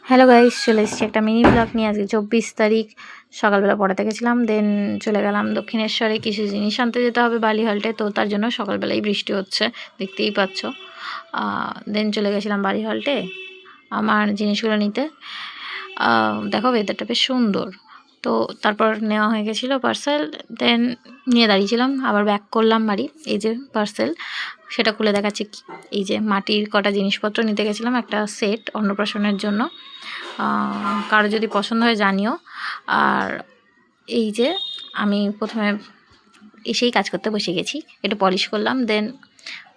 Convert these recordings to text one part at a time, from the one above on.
Hello guys, চলে এসেছি একটা মিনি ব্লগ নিয়ে। আজকে 24 তারিখ সকালবেলা পড়াতে গেছিলাম, দেন চলে গেলাম দক্ষিণেশ্বরে। কিছু জিনিস আনতে যেতে হবে বালিহল্টে, তো তার জন্য সকালবেলাই বৃষ্টি হচ্ছে, দেখতেই পাচ্ছ। দেন চলে গেছিলাম বালিহল্টে আমার জিনিসগুলো নিতে। দেখো ওয়েদারটা বেশ সুন্দর, তো তারপর নেওয়া হয়ে গেছিলো পার্সেল। দেন নিয়ে দাঁড়িয়েছিলাম, আবার ব্যাক করলাম বাড়ি। এই যে পার্সেল, সেটা খুলে দেখাচ্ছি। এই যে মাটির কটা জিনিসপত্র নিতে গেছিলাম, একটা সেট অন্নপ্রাশনের জন্য। কারো যদি পছন্দ হয় জানিও। আর এই যে আমি প্রথমে এসেই কাজ করতে বসে গেছি, একটু পলিশ করলাম। দেন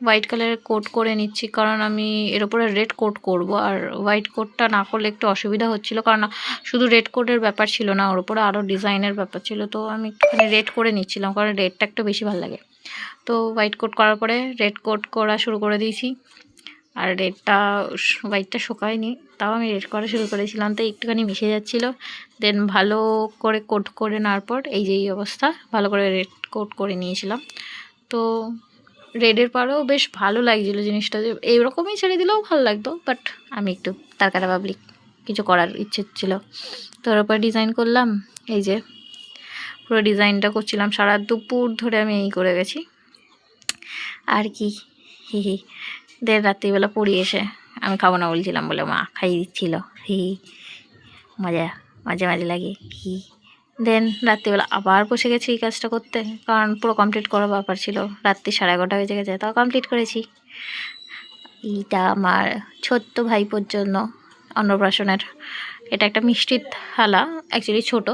হোয়াইট কালারের কোট করে নিচ্ছি, কারণ আমি এর উপরে রেড কোট করব। আর হোয়াইট কোটটা না করলে একটু অসুবিধা হচ্ছিল, কারণ শুধু রেড কোটের ব্যাপার ছিল না, ওর উপরে আরও ডিজাইনের ব্যাপার ছিল। তো আমি একটুখানি রেড করে নিচ্ছিলাম, কারণ রেডটা একটু বেশি ভালো লাগে। তো হোয়াইট কোট করার পরে রেড কোট করা শুরু করে দিয়েছি। আর হোয়াইটটা শুকায়নি, তাও আমি রেড করা শুরু করেছিলাম, তো একটুখানি মিশে যাচ্ছিলো। দেন ভালো করে কোট করে নেওয়ার পর এই যে এই অবস্থা, ভালো করে রেড কোট করে নিয়েছিলাম। তো রেডের পরেও বেশ ভালো লাগছিলো জিনিসটা, যে এইরকমই ছেড়ে দিলেও ভালো লাগতো, বাট আমি একটু তারকাটা পাবলিক, কিছু করার ইচ্ছে ছিল। তো ওর উপর ডিজাইন করলাম। এই যে পুরো ডিজাইনটা করছিলাম, সারা দুপুর ধরে আমি এই করে গেছি আর কি। হি দেন রাত্রিবেলা পড়ি এসে আমি খাবো না বলছিলাম বলে মা খাইয়ে দিচ্ছিল। মজা মাঝে মাঝে লাগে দেন রাত্রিবেলা আবার বসে গেছি এই কাজটা করতে, কারণ পুরো কমপ্লিট করার ব্যাপার ছিল। রাত্রি 11:30 বেজে গেছে, তাও কমপ্লিট করেছি। এইটা আমার ছোট্ট ভাইপোর জন্য অন্নপ্রাশনের। এটা একটা মিষ্টির থালা, অ্যাকচুয়ালি ছোট,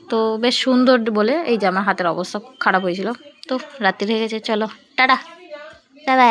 তো বেশ সুন্দর বলে এই যে আমার হাতের অবস্থা খুব খারাপ হয়েছিল। তো রাত্রি হয়ে গেছে, চলো টাটা, বাই বাই।